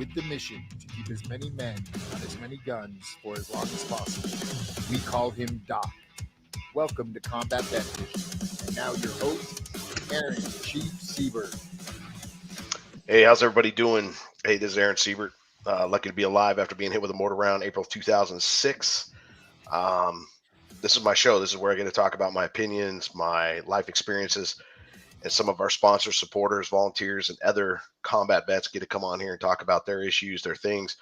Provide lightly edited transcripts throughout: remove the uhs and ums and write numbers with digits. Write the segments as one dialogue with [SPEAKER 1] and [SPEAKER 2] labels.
[SPEAKER 1] with the mission to keep as many men on as many guns for as long as possible. We call him Doc. Welcome to Combat Vet Vision. And now your host, Aaron Chief Siebert.
[SPEAKER 2] Hey, how's everybody doing? Hey, this is Aaron Siebert. Lucky to be alive after being hit with a mortar round April 2006. This is my show. This is where I get to talk about my opinions, my life experiences, and some of our sponsors, supporters, volunteers, and other combat vets get to come on here and talk about their issues, their things,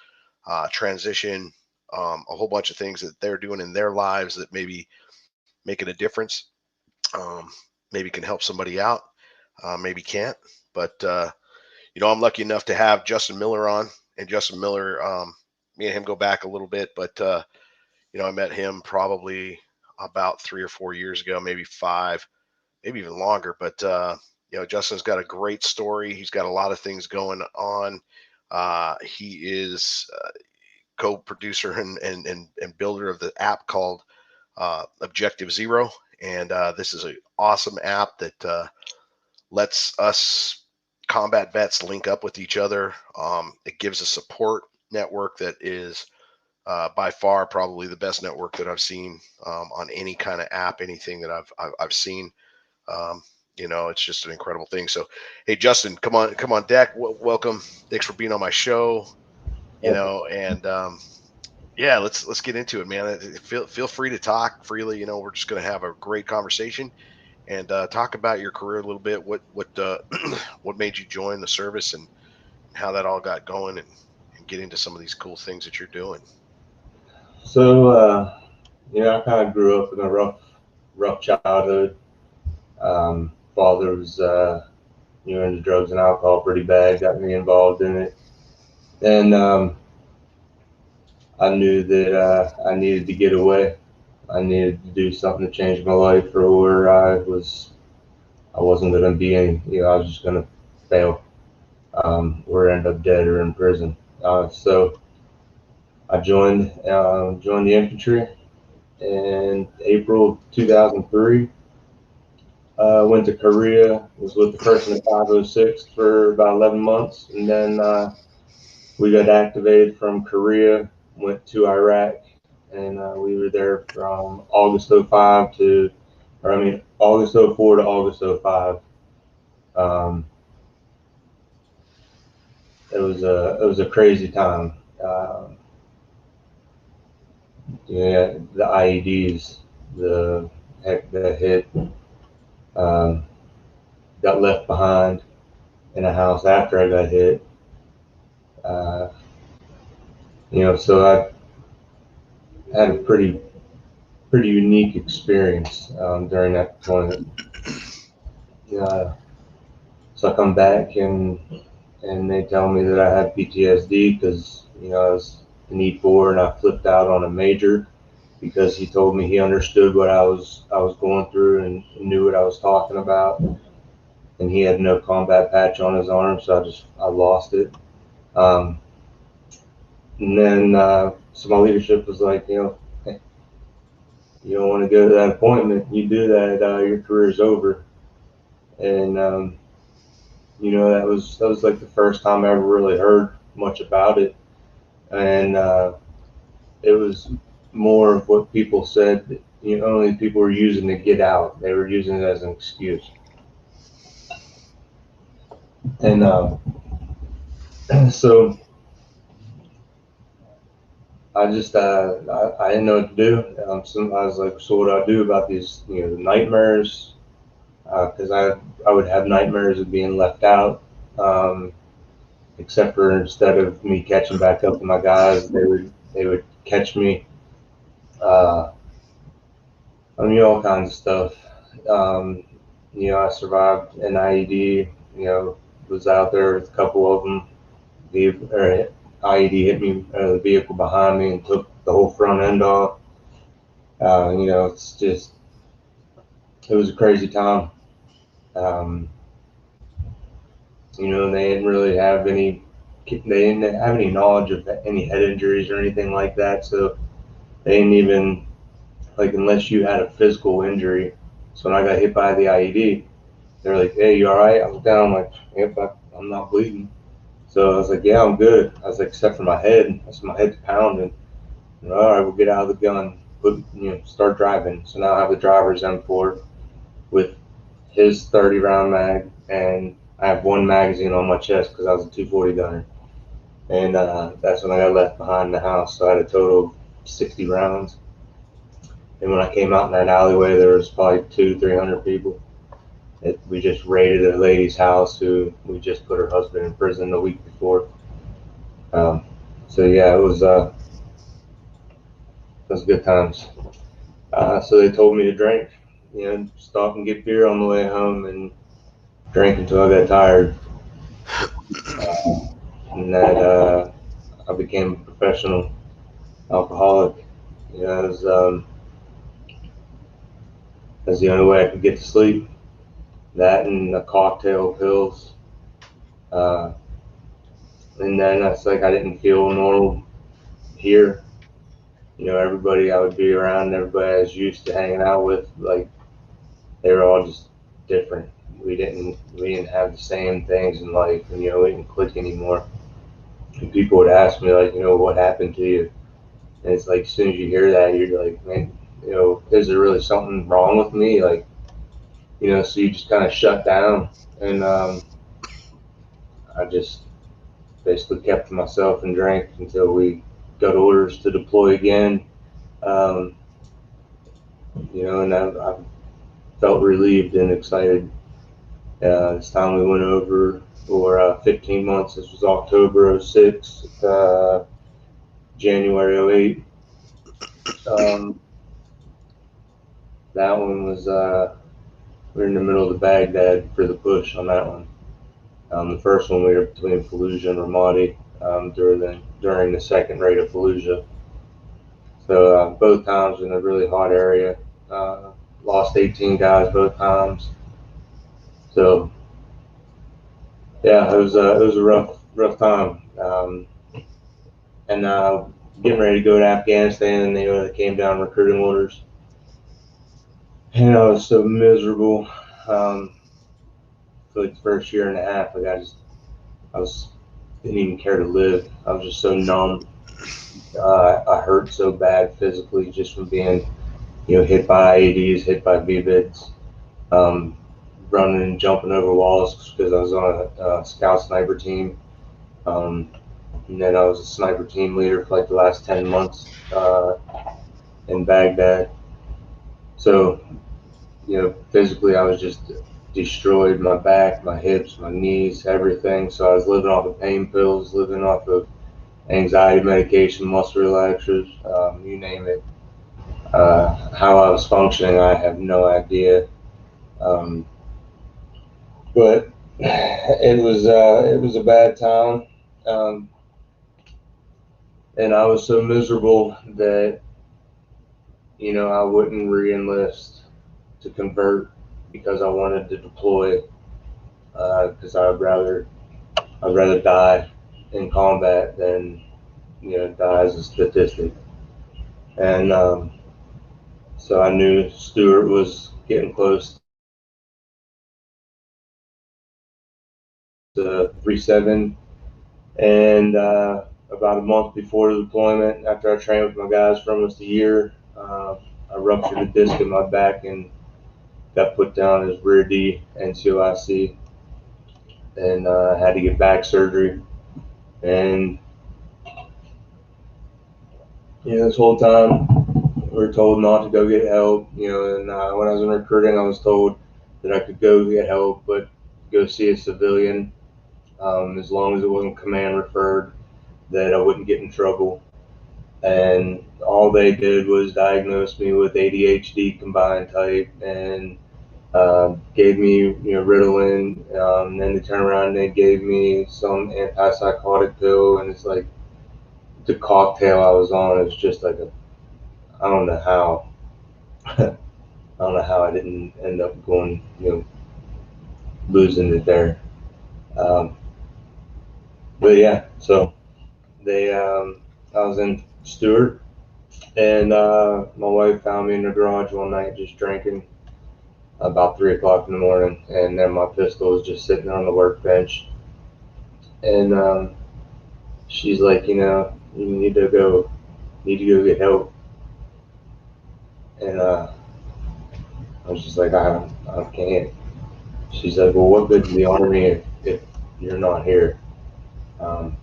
[SPEAKER 2] transition, a whole bunch of things that they're doing in their lives that maybe making a difference, maybe can help somebody out, maybe can't. But, I'm lucky enough to have Justin Miller on, and Justin Miller, me and him go back a little bit, but, I met him probably about 3 or 4 years ago, maybe 5, maybe even longer. But, Justin's got a great story. He's got a lot of things going on. He is co-producer and builder of the app called Objective Zero. And this is an awesome app that lets us combat vets link up with each other. It gives a support network that is by far probably the best network that I've seen on any kind of app, anything that I've seen. It's just an incredible thing. So, hey, Justin, come on deck. Welcome. Thanks for being on my show. Let's get into it, man. Feel free to talk freely. We're just going to have a great conversation and talk about your career a little bit. What what made you join the service and how that all got going, and get into some of these cool things that you're doing.
[SPEAKER 3] So, I kind of grew up in a rough childhood. Father was, into drugs and alcohol pretty bad, got me involved in it. And I knew that I needed to get away. I needed to do something to change my life, or where I wasn't going to be I was just going to fail, or end up dead or in prison. So I joined the infantry in April 2003. Went to Korea, was with the 1st and 506 for about 11 months. And then we got activated from Korea, went to Iraq, and we were there from August 04 to August 05. It was a crazy time. The IEDs, the hit, got left behind in a house after I got hit. So I had a pretty unique experience during that deployment. So I come back and they tell me that I had PTSD because I was an E4 and I flipped out on a major because he told me he understood what I was going through and knew what I was talking about, and he had no combat patch on his arm, so I lost it. And then so my leadership was like, hey, you don't want to go to that appointment. You do that, your career's over. And that was like the first time I ever really heard much about it, and it was more of what people said. Only people were using to get out. They were using it as an excuse. And so I just I didn't know what to do. I was like, so what do I do about these the nightmares? Because I would have nightmares of being left out. Except for instead of me catching back up with my guys, they would catch me. All kinds of stuff. I survived an IED. Was out there with a couple of them. The IED hit me, the vehicle behind me, and took the whole front end off. It's just, it was a crazy time. They didn't really have they didn't have any knowledge of any head injuries or anything like that. So they didn't even, unless you had a physical injury. So when I got hit by the IED, they're like, hey, you all right? I was down, I'm like, yep, I'm not bleeding. So I was like, yeah, I'm good. I was like, except for my head. I said, my head's pounding. And, all right, we'll get out of the gun, start driving. So now I have the driver's M4 with his 30 round mag, and I have one magazine on my chest because I was a 240 gunner. And that's when I got left behind in the house. So I had a total of 60 rounds. And when I came out in that alleyway, there was probably 300 people. We just raided a lady's house who we just put her husband in prison the week before. So yeah, it was good times. So they told me to drink, stop and get beer on the way home and drink until I got tired. And that I became a professional alcoholic. You know, that's the only way I could get to sleep. That and a cocktail of pills. Uh, and then it's like I didn't feel normal here. Everybody I would be around, everybody I was used to hanging out with, like they were all just different. We didn't have the same things in life, and we didn't click anymore. And people would ask me like, what happened to you? And it's like as soon as you hear that, you're like, man, is there really something wrong with me? Like, so you just kind of shut down, and I just basically kept to myself and drank until we got orders to deploy again. Um, and I felt relieved and excited. This time we went over for 15 months. This was October '06, January '08. Um, that one was, we were in the middle of the Baghdad for the push on that one. The first one we were between Fallujah and Ramadi during the second raid of Fallujah. So both times in a really hot area. Lost 18 guys both times. So yeah, it was a rough time. And getting ready to go to Afghanistan, and they came down recruiting orders, and I was so miserable. For like the first year and a half, like I didn't even care to live. I was just so numb. I hurt so bad physically just from being, hit by IEDs, hit by BBIDs, running and jumping over walls because I was on a scout sniper team. And then I was a sniper team leader for like the last 10 months in Baghdad. So, physically I was just destroyed, my back, my hips, my knees, everything. So I was living off of pain pills, living off of anxiety medication, muscle relaxers, you name it. How I was functioning, I have no idea. But it was a bad time. Um, and I was so miserable that I wouldn't re-enlist to convert because I wanted to deploy because I'd rather die in combat than die as a statistic. And so I knew Stewart was getting close to 3-7, and about a month before the deployment, after I trained with my guys for almost a year, I ruptured a disc in my back and got put down as rear D NCOIC, and had to get back surgery. And this whole time we were told not to go get help. And when I was in recruiting, I was told that I could go get help, but go see a civilian, as long as it wasn't command referred, that I wouldn't get in trouble. And all they did was diagnose me with ADHD combined type and gave me Ritalin. Then they turned around and they gave me some antipsychotic pill, and it's like the cocktail I was on is just like I don't know how. I don't know how I didn't end up going, losing it there. Um, but yeah, so I was in Stewart, and my wife found me in the garage one night just drinking about 3 o'clock in the morning, and then my pistol was just sitting on the workbench. And she's like, you know, you need to go get help. And I was just like, I can't. She's like, well, what good's the army if you're not here? Um,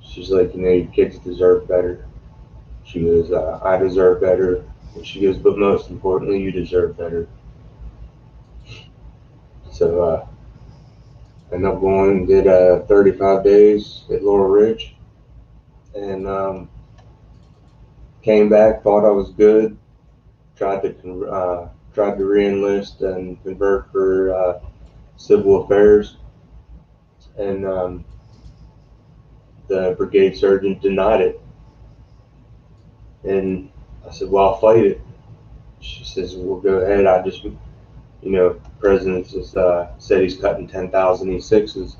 [SPEAKER 3] she's like, you know, your kids deserve better. She goes, I deserve better. And she goes, but most importantly, you deserve better. So I ended up going and did 35 days at Laurel Ridge, and came back, thought I was good, tried to re-enlist and convert for civil affairs, and the brigade sergeant denied it. And I said, well, I'll fight it. She says, well, go ahead. I just, you know, President just said he's cutting 10,000 E6s,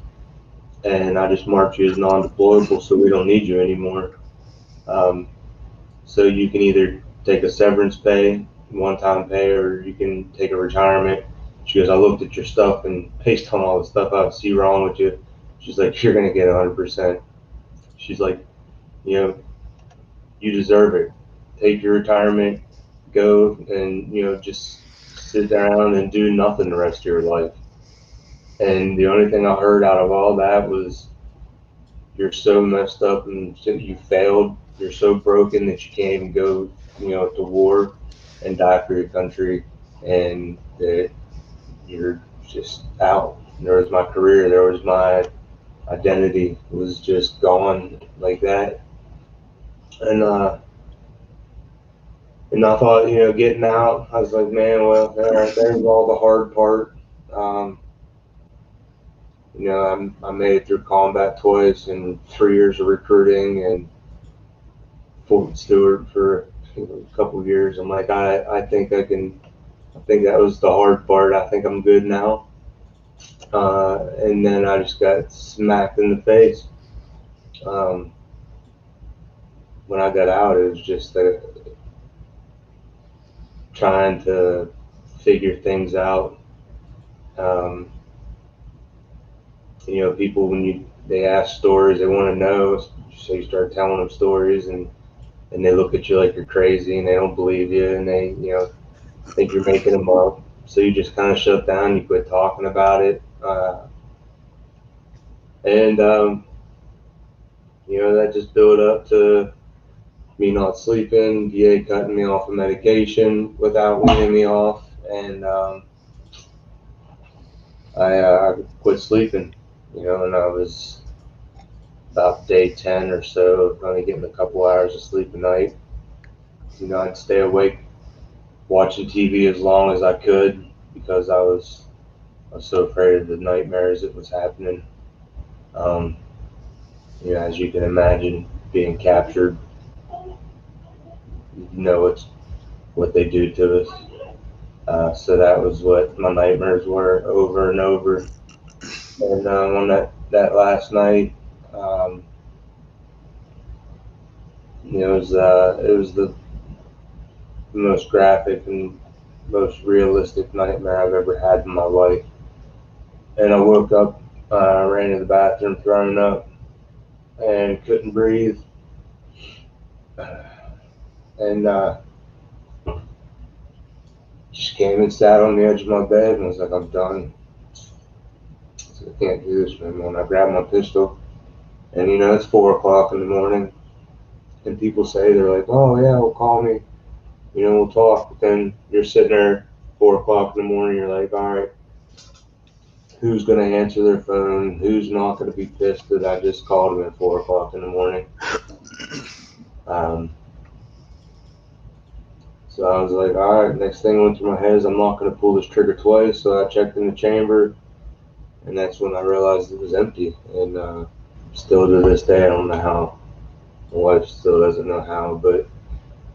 [SPEAKER 3] and I just marked you as non-deployable, so we don't need you anymore. So you can either take a severance pay, one-time pay, or you can take a retirement. She goes, I looked at your stuff, and based on all the stuff I see wrong with you, she's like, you're going to get 100%. She's like, you know, you deserve it. Take your retirement, go and, you know, just sit down and do nothing the rest of your life. And the only thing I heard out of all that was, you're so messed up and you failed. You're so broken that you can't even go, you know, to war and die for your country, and that you're just out. There was my career. There was my identity was just gone like that. And I thought, you know, getting out, I was like, man, well, there's all the hard part. Um, you know, I made it through combat twice and 3 years of recruiting and Fort Stewart for a couple of years. I'm like, I think I can. I think that was the hard part. I think I'm good now. And then I just got smacked in the face. Um, when I got out, it was just trying to figure things out. Um, you know, people when they ask stories, they want to know. So you start telling them stories, and they look at you like you're crazy, and they don't believe you, and they, you know, think you're making them up. So you just kind of shut down. You quit talking about it, and you know, that just built up to me not sleeping, VA cutting me off of medication without weaning me off, and I quit sleeping. You know, and I was about day 10 or so, only getting a couple hours of sleep a night. You know, I'd stay awake watching TV as long as I could because I was so afraid of the nightmares that was happening. You know, as you can imagine, being captured, you know, it's what they do to us. So that was what my nightmares were over and over. And on that last night, um, you know, it was the most graphic and most realistic nightmare I've ever had in my life. And I woke up, ran to the bathroom, throwing up, and couldn't breathe. And just came and sat on the edge of my bed and was like, I'm done. So I can't do this anymore. And I grabbed my pistol, and you know, it's 4 o'clock in the morning, and people say, they're like, oh yeah, well, call me, you know, we'll talk. But then you're sitting there 4 o'clock in the morning, you're like, all right, who's going to answer their phone? Who's not going to be pissed that I just called them at 4 o'clock in the morning? Um, so I was like, all right, next thing went through my head is I'm not going to pull this trigger twice. So I checked in the chamber, and that's when I realized it was empty. And still to this day, I don't know how. My wife still doesn't know how, but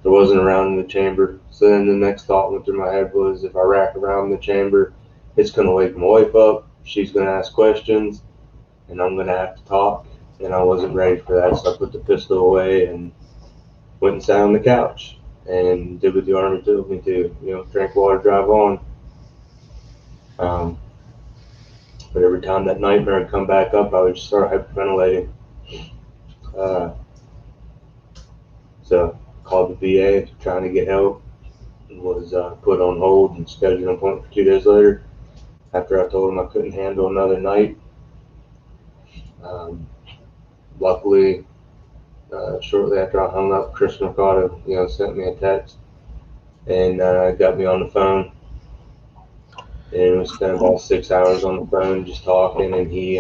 [SPEAKER 3] there wasn't a round in the chamber. So then the next thought went through my head was, if I rack around in the chamber, it's going to wake my wife up. She's going to ask questions, and I'm going to have to talk. And I wasn't ready for that, so I put the pistol away and went and sat on the couch and did what the Army told me to, you know, drink water, drive on. Um, But every time that nightmare would come back up, I would just start hyperventilating. So called the VA trying to get help, and was put on hold and scheduled an appointment for 2 days later. After I told him I couldn't handle another night, luckily, shortly after I hung up, Chris Mercado, sent me a text and got me on the phone. And we spent about 6 hours on the phone just talking, and he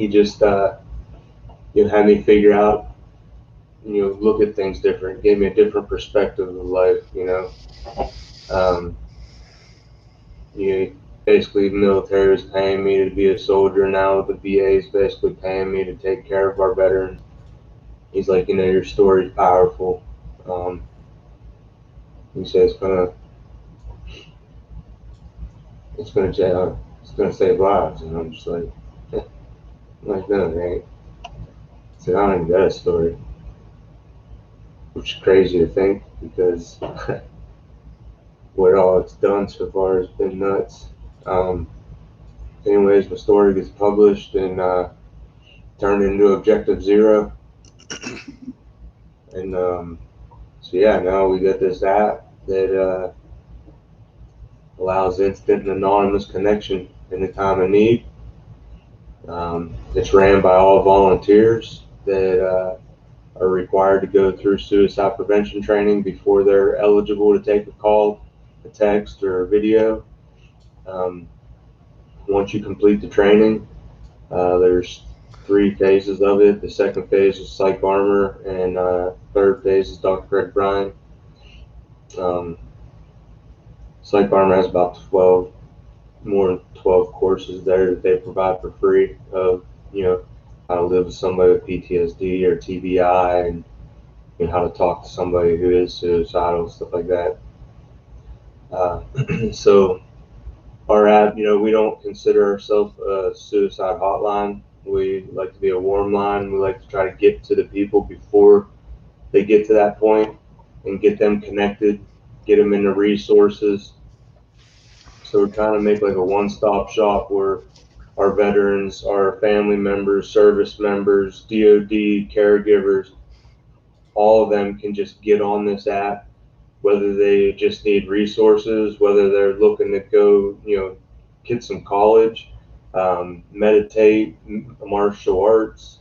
[SPEAKER 3] just had me figure out, look at things different, gave me a different perspective of life. Um, basically, the military was paying me to be a soldier. Now the VA is basically paying me to take care of our veterans. He's like, your story's powerful. He says it's gonna save lives, and I'm just like, no, it ain't. I said, I don't even got a story, which is crazy to think because what all it's done so far has been nuts. Anyways, my story gets published and turned into Objective Zero, and so yeah, now we got this app that allows instant and anonymous connection in the time of need. It's ran by all volunteers that are required to go through suicide prevention training before they're eligible to take a call, a text, or a video. Once you complete the training, there's 3 phases of it. The second phase is Psych Armor, and third phase is Dr. Greg Bryan. Psych Armor has about more than 12 courses there that they provide for free of, how to live with somebody with PTSD or TBI, and how to talk to somebody who is suicidal, stuff like that. So our app, we don't consider ourselves a suicide hotline. We like to be a warm line. We like to try to get to the people before they get to that point and get them connected, get them into resources. So we're trying to make like a one-stop shop where our veterans, our family members, service members, DOD, caregivers, all of them can just get on this app, whether they just need resources, whether they're looking to go, get some college, meditate, martial arts.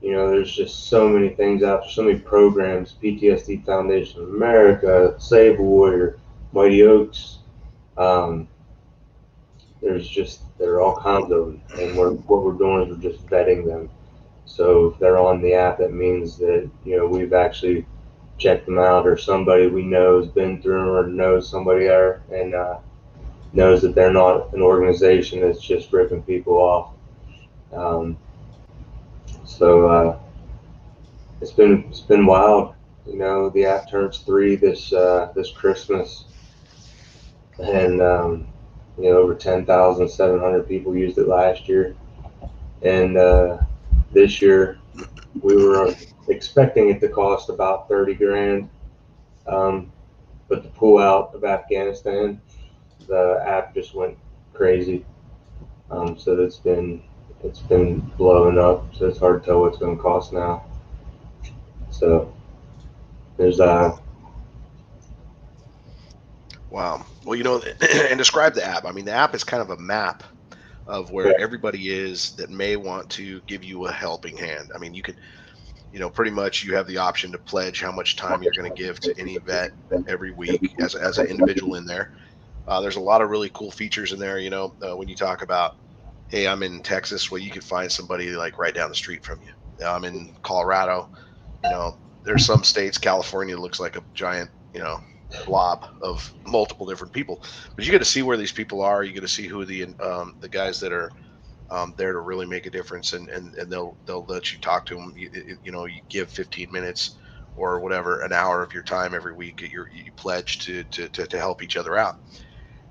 [SPEAKER 3] There's just so many things out there, so many programs, PTSD Foundation of America, Save a Warrior, Mighty Oaks. There are all kinds of them, and what we're doing is we're just vetting them. So if they're on the app, that means that, we've actually checked them out, or somebody we know has been through or knows somebody there, and knows that they're not an organization that's just ripping people off. So it's been wild. The app turns 3 this Christmas, and over 10,700 people used it last year, and this year we were expecting it to cost about 30 grand, but to pull out of Afghanistan, the app just went crazy. So it's been blowing up. So it's hard to tell what's going to cost now. So there's
[SPEAKER 2] Wow. Well, and describe the app. I mean, the app is kind of a map of where everybody is that may want to give you a helping hand. I mean, you could, pretty much you have the option to pledge how much time you're going to give to any vet every week as an individual in there. There's a lot of really cool features in there. When you talk about, hey, I'm in Texas, well, you can find somebody like right down the street from you. I'm in Colorado. There's some states, California looks like a giant, blob of multiple different people, but you get to see where these people are. You get to see who the guys that are there to really make a difference, and they'll let you talk to them. You give 15 minutes or whatever, an hour of your time every week. You pledge to help each other out.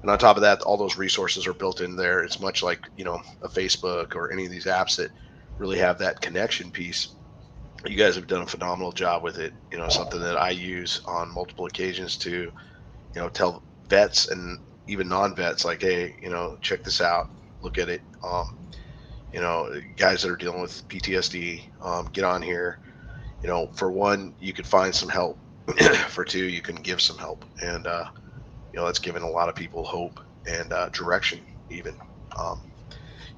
[SPEAKER 2] And on top of that, all those resources are built in there. It's much like, a Facebook or any of these apps that really have that connection piece. You guys have done a phenomenal job with it. Something that I use on multiple occasions to, tell vets and, even non-vets, like, hey, check this out, look at it. Guys that are dealing with PTSD, get on here. For one, you could find some help. For two, you can give some help, and that's given a lot of people hope and direction, even. Um,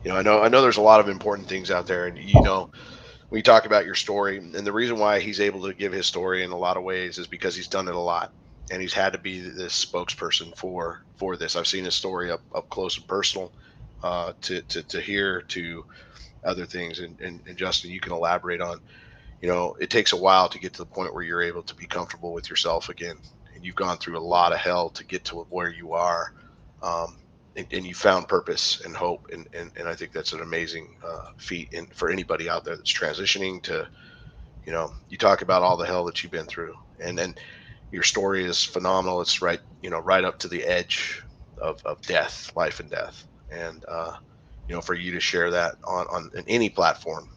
[SPEAKER 2] I know there's a lot of important things out there, and when you talk about your story, and the reason why he's able to give his story in a lot of ways is because he's done it a lot, and he's had to be this spokesperson for this. I've seen his story up close and personal, to hear to other things, and Justin, you can elaborate on. It takes a while to get to the point where you're able to be comfortable with yourself again, and you've gone through a lot of hell to get to where you are. Um, and you found purpose and hope, and I think that's an amazing feat for anybody out there that's transitioning to, you talk about all the hell that you've been through, and then your story is phenomenal. It's right up to the edge of death, life and death, and for you to share that on any platform,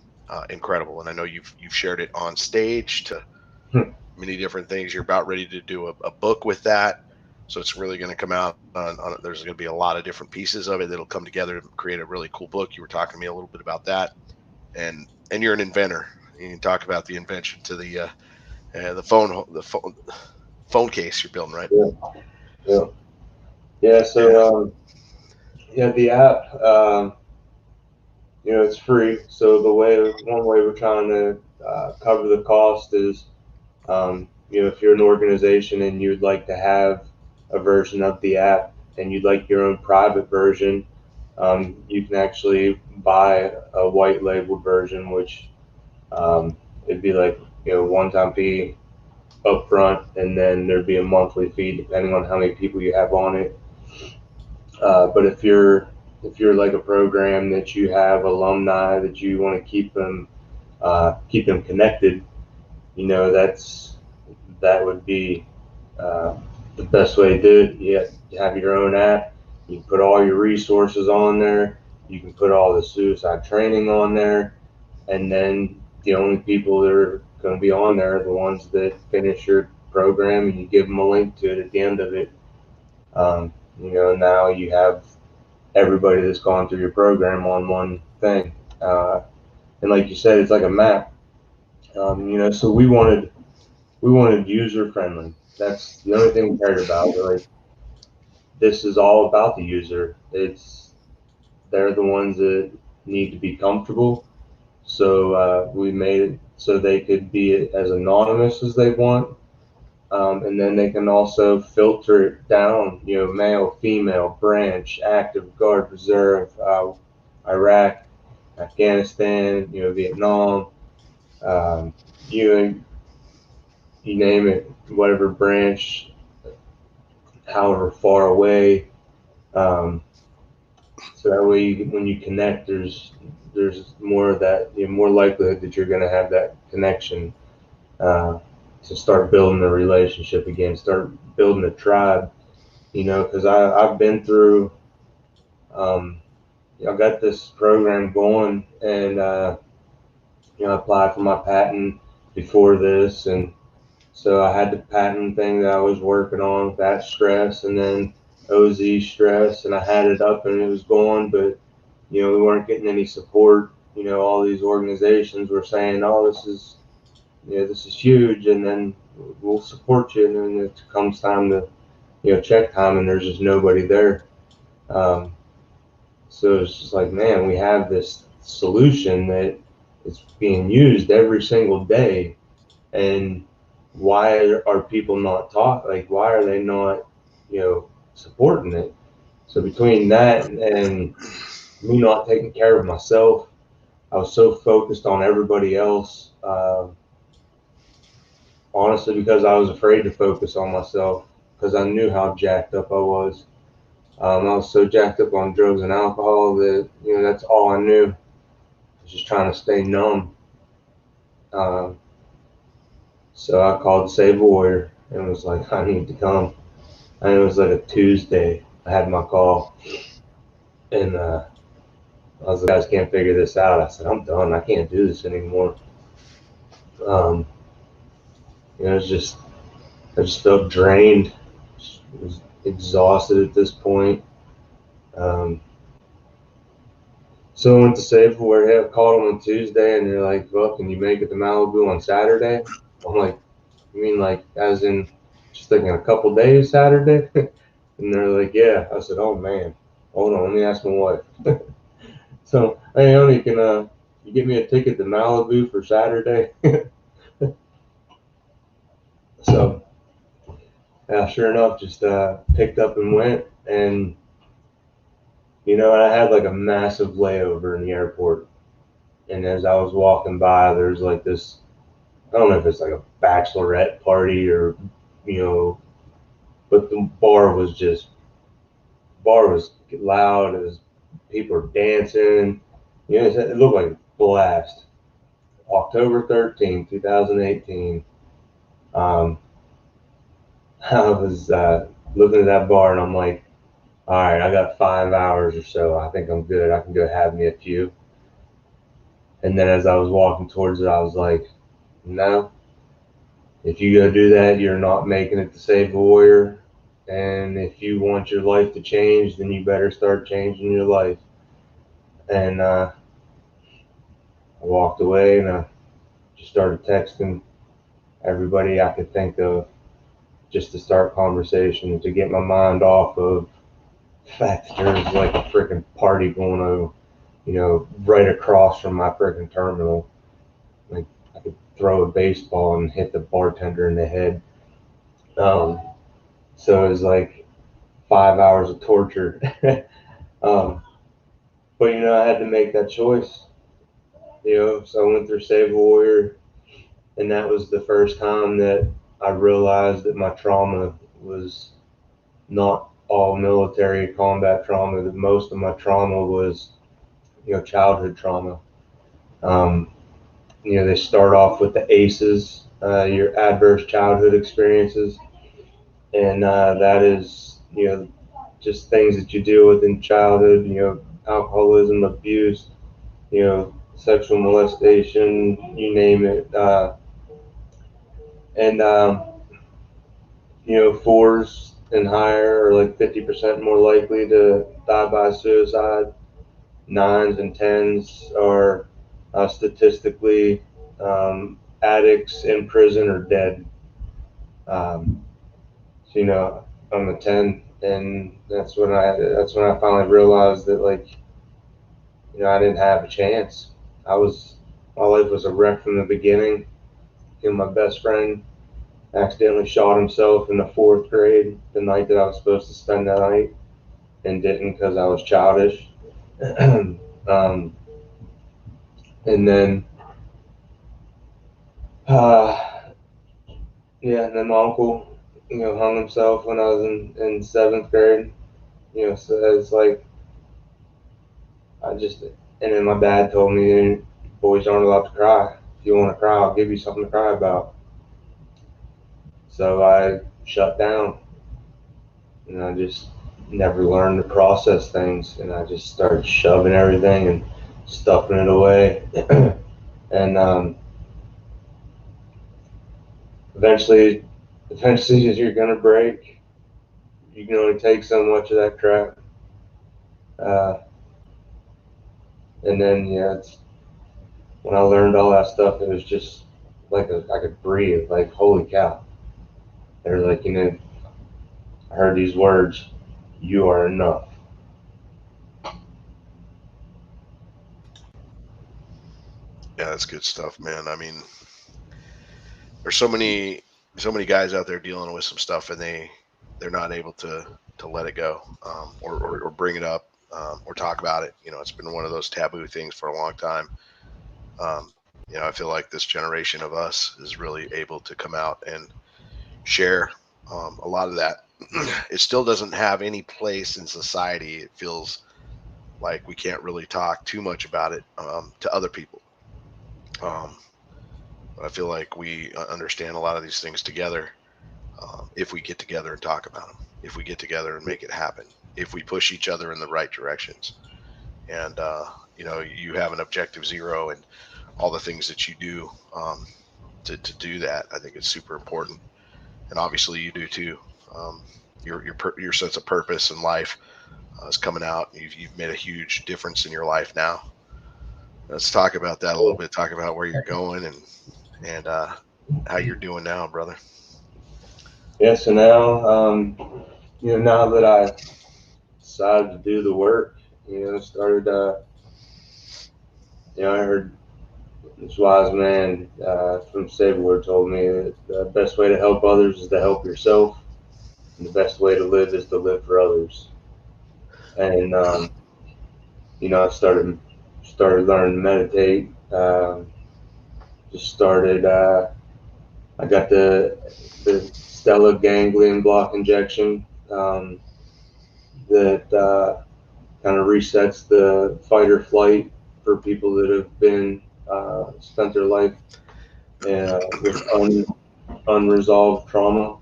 [SPEAKER 2] incredible. And I know you've shared it on stage to many different things. You're about ready to do a book with that, so it's really going to come out on. There's going to be a lot of different pieces of it that'll come together to create a really cool book. You were talking to me a little bit about that, and you're an inventor. You can talk about the invention to the phone case you're building, right?
[SPEAKER 3] Yeah, yeah, yeah.
[SPEAKER 2] Yeah.
[SPEAKER 3] So yeah, the app, it's free. So one way we're trying to cover the cost is, if you're an organization and you'd like to have a version of the app and you'd like your own private version, you can actually buy a white labeled version, which it'd be like, one-time fee up front, and then there'd be a monthly fee depending on how many people you have on it. But if you're like a program that you have alumni that you want to keep them connected, that would be the best way to do it. You have your own app. You can put all your resources on there. You can put all the suicide training on there, and then the only people that are going to be on there are the ones that finish your program, and you give them a link to it at the end of it. Now you have everybody that's gone through your program on one thing. And like you said, it's like a map. So we wanted user friendly. That's the only thing we cared about. We're like, this is all about the user. They're the ones that need to be comfortable. So we made it so they could be as anonymous as they want. And then they can also filter it down, male, female, branch, active, guard, reserve, Iraq, Afghanistan, Vietnam, um, you you name it, whatever branch, however far away. Um, so that way, when you connect, there's more of that, more likelihood that you're going to have that connection, to start building a relationship again, start building a tribe. Because I've been through. I got this program going, and I applied for my patent before this, and so I had the patent thing that I was working on, that stress, and then OZ stress, and I had it up and it was going, but we weren't getting any support. All these organizations were saying, "Oh, this is huge," and then we'll support you, and then it comes time to check time, and there's just nobody there. Um, So it's just like, man, we have this solution that is being used every single day, and why are people not taught? Like, why are they not, supporting it? So between that and me not taking care of myself, I was so focused on everybody else. Honestly, because I was afraid to focus on myself because I knew how jacked up I was. I was so jacked up on drugs and alcohol that that's all I knew. I was just trying to stay numb. Um, so I called Save Warrior and was like, I need to come. And it was like a Tuesday. I had my call, and I was like, guys can't figure this out. I said, I'm done. I can't do this anymore. It's just I just felt drained. It was exhausted at this point. So I went to Save where I called them on Tuesday, and they're like, "Well, can you make it to Malibu on Saturday?" I'm like, "You mean like as in just thinking a couple days Saturday?" And they're like, "Yeah." I said, "Oh man, hold on, let me ask my wife." So, hey, honey, can you get me a ticket to Malibu for Saturday? So, yeah, sure enough, just picked up and went, and I had like a massive layover in the airport, and as I was walking by, there's like this. I don't know if it's like a bachelorette party or, you know, but the bar was loud. It was people were dancing. It looked like a blast. October 13th, 2018. Um, I was looking at that bar and I'm like, all right, I got 5 hours or so. I think I'm good. I can go have me a few. And then as I was walking towards it, I was like, no, if you go do that, you're not making it to Save the Warrior. And if you want your life to change, then you better start changing your life. And I walked away and I just started texting everybody I could think of just to start conversation to get my mind off of the fact that there's like a freaking party going on, right across from my freaking terminal. Like I could throw a baseball and hit the bartender in the head. Um, so it was like 5 hours of torture. um, but I had to make that choice. So I went through Save a Warrior, and that was the first time that I realized that my trauma was not all military combat trauma. That most of my trauma was, childhood trauma. Um, they start off with the ACEs, your adverse childhood experiences, and that is, just things that you deal with in childhood. Alcoholism, abuse, sexual molestation, you name it. And fours and higher are like 50% more likely to die by suicide. Nines and tens are statistically addicts in prison or dead. Um, so I'm a 10, and that's when I finally realized that like I didn't have a chance. My life was a wreck from the beginning. My best friend accidentally shot himself in the fourth grade the night that I was supposed to spend that night and didn't because I was childish. um, and then, uh, yeah, and then my uncle, hung himself when I was in seventh grade. So it's like, and then my dad told me, boys aren't allowed to cry. If you want to cry, I'll give you something to cry about. So I shut down, and I just never learned to process things, and I just started shoving everything and stuffing it away. And eventually, you're gonna break. You can only take so much of that crap. Uh, and then it's when I learned all that stuff, it was just like I could breathe. Like holy cow! They're like I heard these words: "You are enough."
[SPEAKER 2] Yeah, that's good stuff, man. I mean, there's so many guys out there dealing with some stuff, and they're not able to let it go, or bring it up, or talk about it. It's been one of those taboo things for a long time. I feel like this generation of us is really able to come out and share a lot of that. It still doesn't have any place in society. It feels like we can't really talk too much about it to other people. Um, but I feel like we understand a lot of these things together, if we get together and talk about them, if we get together and make it happen, if we push each other in the right directions. And, you have an objective zero and all the things that you do to do that. I think it's super important. And obviously you do too. Um, your sense of purpose in life is coming out. You've made a huge difference in your life now. Let's talk about that a little bit. Talk about where you're going and how you're doing now, brother.
[SPEAKER 3] Yeah, so now, now that I decided to do the work, started, I heard this wise man from Saberwood told me that the best way to help others is to help yourself, and the best way to live is to live for others. And I started learning to meditate. Just started. I got the stellar ganglion block injection that kind of resets the fight or flight for people that have been spent their life with unresolved trauma.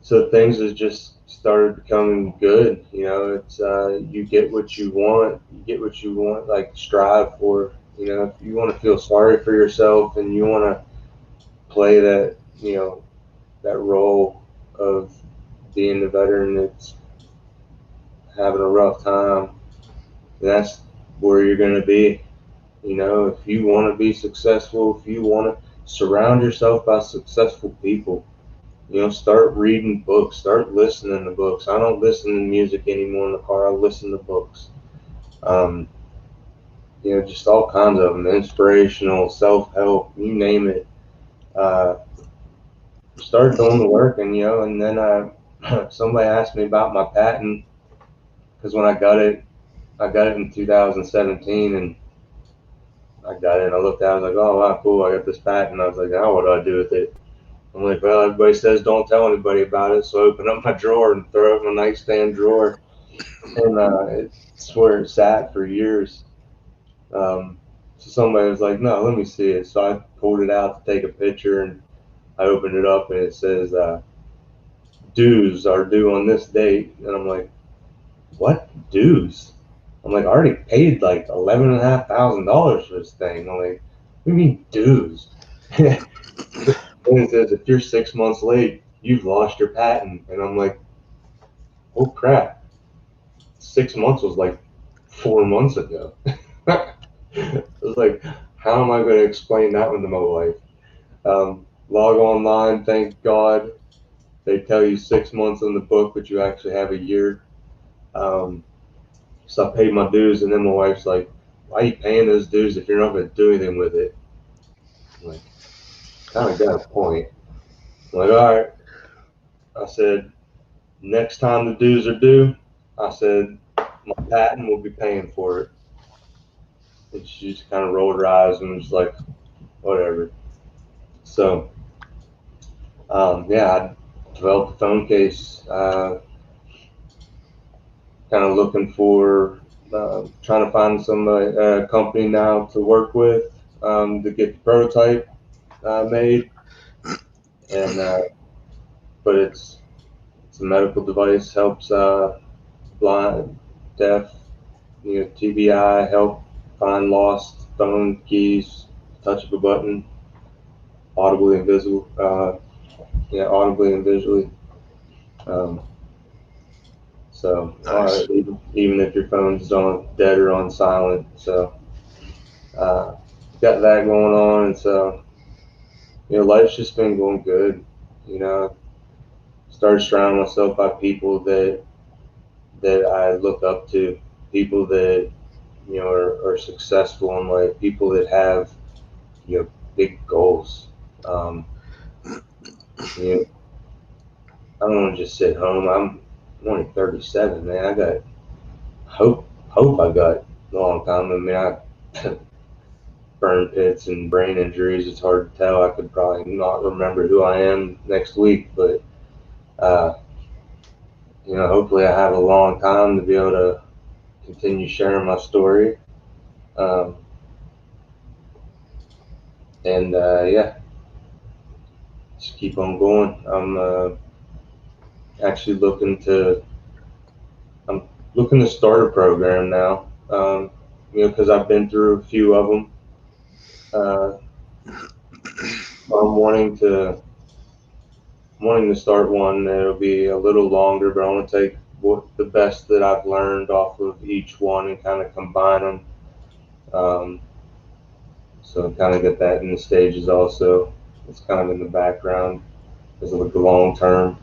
[SPEAKER 3] So things have just started becoming good. It's you get what you want. You get what you want. Like strive for. If you want to feel sorry for yourself and you want to play that role of being the veteran that's having a rough time, that's where you're going to be. If you want to be successful, if you want to surround yourself by successful people, start reading books, start listening to books. I don't listen to music anymore in the car. I listen to books. Just all kinds of them, inspirational, self-help, you name it. Start doing the work, and then somebody asked me about my patent, because when I got it in 2017, and I got it, and I looked at it, I was like, oh, wow, cool, I got this patent. I was like, oh, what do I do with it? I'm like, well, everybody says don't tell anybody about it, so I open up my drawer and throw it in my nightstand drawer, and it's where it sat for years. So somebody was like, no, let me see it. So I pulled it out to take a picture, and I opened it up, and it says, dues are due on this date. And I'm like, what dues? I'm like, I already paid like $11,500 for this thing. I'm like, what do you mean dues? And it says, if you're 6 months late, you've lost your patent. And I'm like, oh crap. 6 months was like 4 months ago. I was like, how am I going to explain that one to my wife? Log online, thank God. They tell you 6 months on the book, but you actually have a year. So I paid my dues, and then my wife's like, why are you paying those dues if you're not going to do anything with it? I'm like, kind of got a point. I'm like, all right. I said, next time the dues are due, I said, my patent will be paying for it. And she just kind of rolled her eyes and was like, whatever. So, I developed a phone case, kind of looking for, trying to find some company now to work with to get the prototype made. And but it's a medical device, helps blind, deaf, TBI, help find lost phone keys, touch of a button, audibly and audibly and visually. So
[SPEAKER 2] Nice.
[SPEAKER 3] even if your phone's on dead or on silent, so got that going on, and so life's just been going good. Started surrounding myself by people that I look up to, people that are successful in life, people that have big goals. I don't want to just sit home. I'm only 37, man. I got hope I got a long time. I mean, I burn pits and brain injuries. It's hard to tell. I could probably not remember who I am next week, but hopefully I have a long time to be able to continue sharing my story. And just keep on going. I'm actually I'm looking to start a program now. Because I've been through a few of them. I'm wanting to wanting to start one that'll be a little longer, but I want to take the best that I've learned off of each one and kind of combine them. So kind of get that in the stages also. It's kind of in the background as like the long-term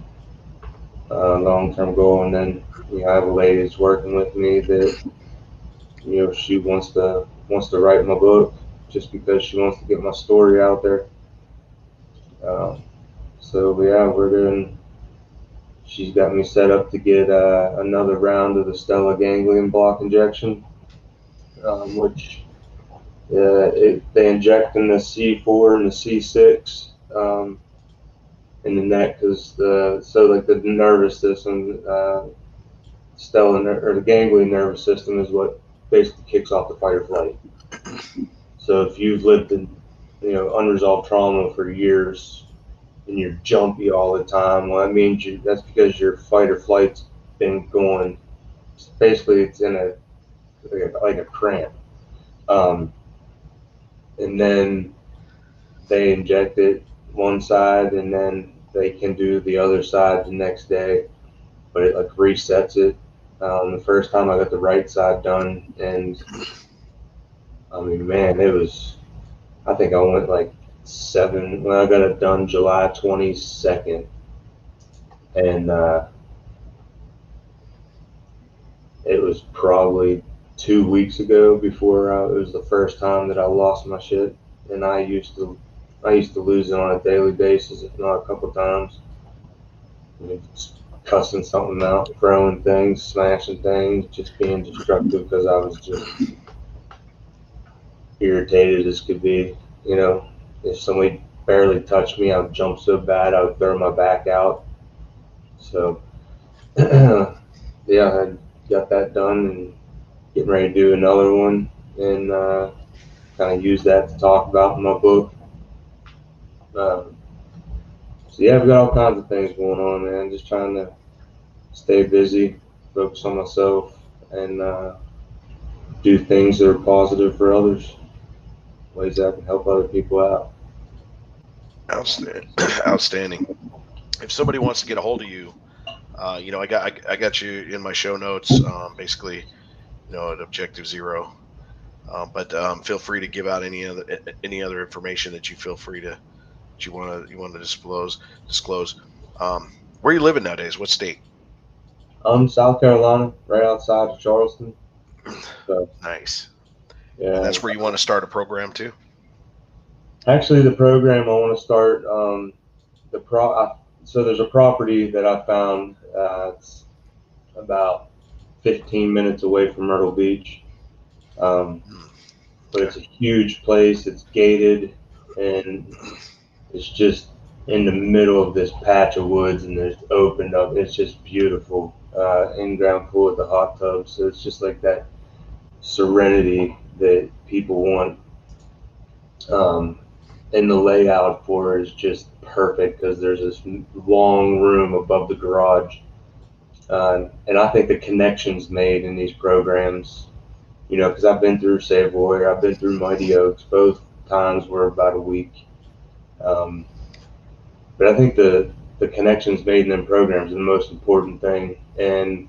[SPEAKER 3] goal. And then I have a lady that's working with me that she wants to write my book just because she wants to get my story out there. So yeah, we're doing. She's got me set up to get another round of the stellar ganglion block injection, which they inject in the C4 and the C6 in the neck because so like the nervous system, or the ganglion nervous system is what basically kicks off the fight or flight. So if you've lived in unresolved trauma for years and you're jumpy all the time, well, that means that's because your fight or flight's been going. Basically, it's in like a cramp. And then they inject it one side, and then they can do the other side the next day, but it like resets it. The first time I got the right side done, and I mean, man, it was. I think I went like 7. When I got it done July 22nd, and it was probably 2 weeks ago before it was the first time that I lost my shit, and I used to lose it on a daily basis, if not a couple times. Just cussing something out, throwing things, smashing things, just being destructive because I was just irritated as could be. If somebody barely touched me, I would jump so bad I would throw my back out. So, yeah, I got that done and getting ready to do another one and kind of use that to talk about in my book. So yeah, I've got all kinds of things going on, man. Just trying to stay busy, focus on myself, and do things that are positive for others, ways that I can help other people out.
[SPEAKER 2] Outstanding. Outstanding. If somebody wants to get a hold of you, I got you in my show notes. Basically, at Objective Zero. But feel free to give out any other information that you feel free to that you want to disclose. Where are you living nowadays? What state?
[SPEAKER 3] South Carolina, right outside of Charleston. So
[SPEAKER 2] Nice.
[SPEAKER 3] yeah,
[SPEAKER 2] And that's where you want to start a program too?
[SPEAKER 3] actually, the program I want to start, so there's a property that I found. It's about 15 minutes away from Myrtle Beach. But
[SPEAKER 2] Okay.
[SPEAKER 3] it's a huge place. It's gated, and it's just in the middle of this patch of woods, and it's opened up. It's just beautiful. In-ground pool with the hot tub, so it's just like that serenity that people want. And the layout for it is just perfect because there's this long room above the garage. And I think the connections made in these programs, because I've been through Save Warrior, I've been through Mighty Oaks. Both times were about a week. But I think the connections made in them programs are the most important thing. And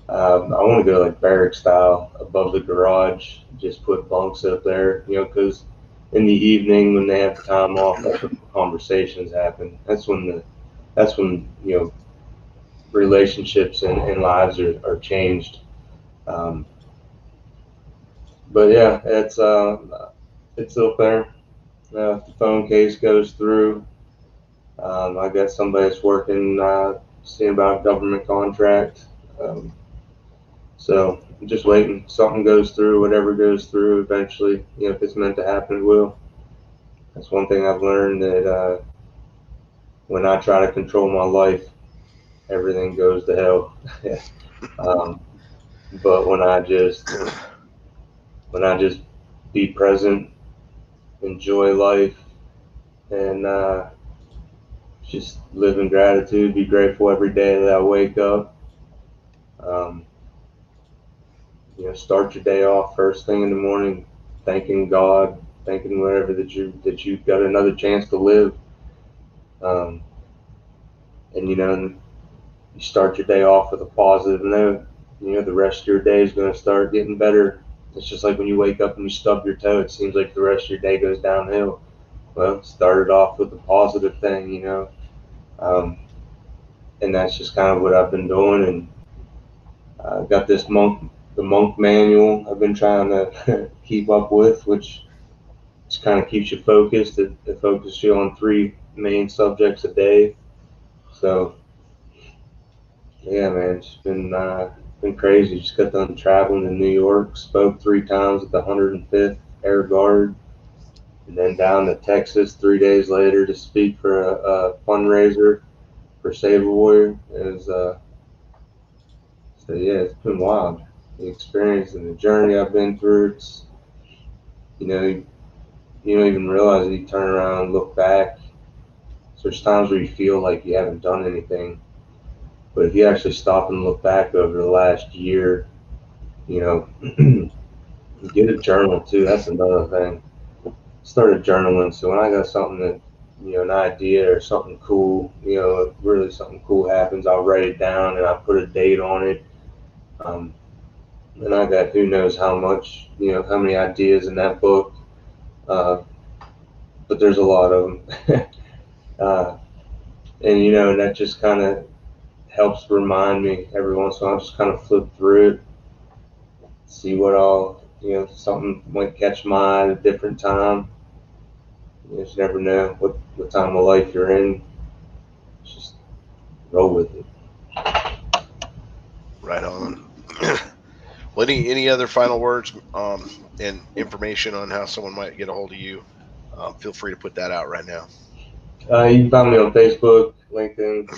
[SPEAKER 3] I want to go like barrack style above the garage, just put bunks up there, because in the evening when they have time off, that's when conversations happen. That's when relationships and lives are changed. But yeah, it's up there. If the phone case goes through, I got somebody that's working, seeing about a government contract. So I'm just waiting. Something goes through, whatever goes through eventually. If it's meant to happen, it will. That's one thing I've learned, that when I try to control my life, everything goes to hell. But when I just be present, enjoy life, and just live in gratitude, be grateful every day that I wake up. Um, Start your day off first thing in the morning, thanking God, thanking whatever that you've got another chance to live. and you start your day off with a positive, and then the rest of your day is going to start getting better. It's just like when you wake up and you stub your toe, it seems like the rest of your day goes downhill. Well, started off with a positive thing, um, and that's just kind of what I've been doing. And got the monk manual I've been trying to keep up with, which just kind of keeps you focused. It focuses you on 3 main subjects a day. So yeah, man, it's been crazy. Just got done traveling to New York, spoke 3 times at the 105th Air Guard, and then down to Texas 3 days later to speak for a fundraiser for Save a Warrior. So yeah, it's been wild. The experience and the journey I've been through. It's you don't even realize it. You turn around and look back. So there's times where you feel like you haven't done anything, but if you actually stop and look back over the last year, you know, get a journal too. That's another thing. Started journaling. So when I got something that, an idea or something cool, really something cool happens, I'll write it down and I put a date on it. And I got who knows how much, how many ideas in that book. But there's a lot of them. And that just kind of helps remind me every once in a while. Just kind of flip through it, see what all, something might catch my eye at a different time. You just never know what time of life you're in. Just roll with it.
[SPEAKER 2] Right on. Well, any other final words and information on how someone might get a hold of you? Feel free to put that out right now.
[SPEAKER 3] You can find me on Facebook, LinkedIn,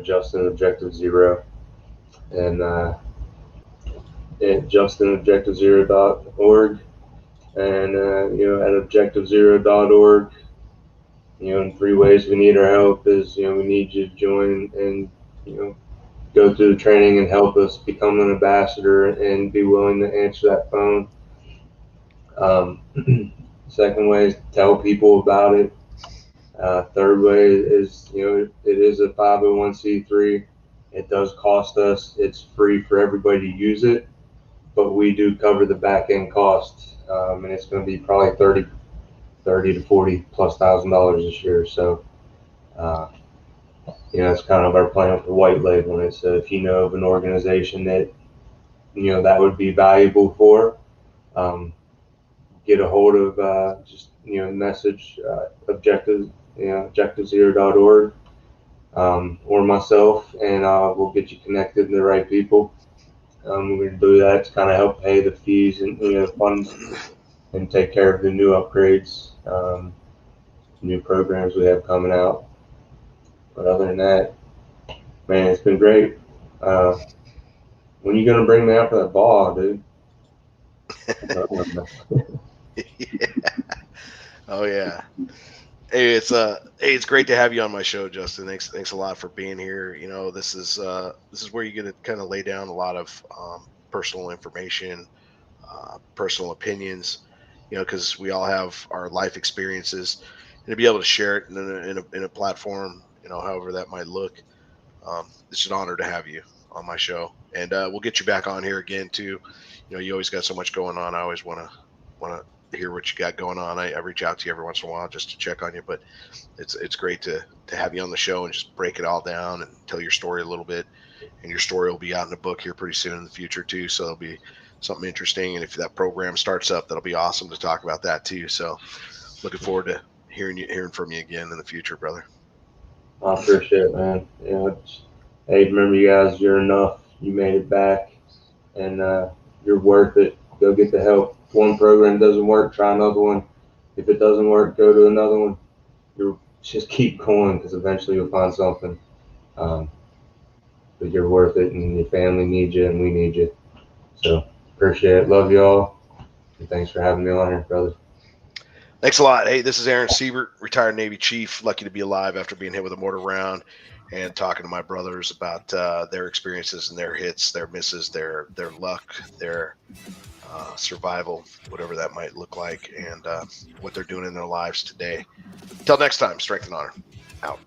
[SPEAKER 3] Justin Objective Zero, and at justinobjectivezero.org, and at objectivezero.org. In 3 ways we need our help is, we need you to join and, go through the training and help us become an ambassador and be willing to answer that phone. Second way is tell people about it. Third way is, it is a 501c3. It does cost us. It's free for everybody to use it, but we do cover the back end costs, and it's going to be probably $30 to $40,000+ this year. So, that's kind of our plan for white labeling it. So if you know of an organization that, that would be valuable for, get a hold of, just, message objectivezero.org, or myself, and we'll get you connected to the right people. We're going to do that to kind of help pay the fees and, funds and take care of the new upgrades, new programs we have coming out. But other than that, man, it's been great. When are you going to bring me out for that ball, dude?
[SPEAKER 2] Yeah. Oh yeah. Hey, it's great to have you on my show, Justin. Thanks a lot for being here. This is where you get to kind of lay down a lot of personal information, personal opinions. Because we all have our life experiences, and to be able to share it in a platform, however that might look. It's an honor to have you on my show, and we'll get you back on here again too. You always got so much going on. I always want to hear what you got going on. I reach out to you every once in a while just to check on you, but it's great to have you on the show and just break it all down and tell your story a little bit. And your story will be out in a book here pretty soon in the future too. So it'll be something interesting. And if that program starts up, that'll be awesome to talk about that too. So looking forward to hearing from you again in the future, brother.
[SPEAKER 3] I appreciate it, man. Hey, remember, you guys, you're enough. You made it back, and you're worth it. Go get the help. If one program doesn't work, try another one. If it doesn't work, go to another one. Just keep going, because eventually you'll find something. But you're worth it, and your family needs you, and we need you. So appreciate it. Love you all, and thanks for having me on here, brother.
[SPEAKER 2] Thanks a lot. Hey, this is Aaron Siebert, retired Navy chief, lucky to be alive after being hit with a mortar round, and talking to my brothers about their experiences and their hits, their misses, their luck, their survival, whatever that might look like, and what they're doing in their lives today. Until next time, strength and honor. Out.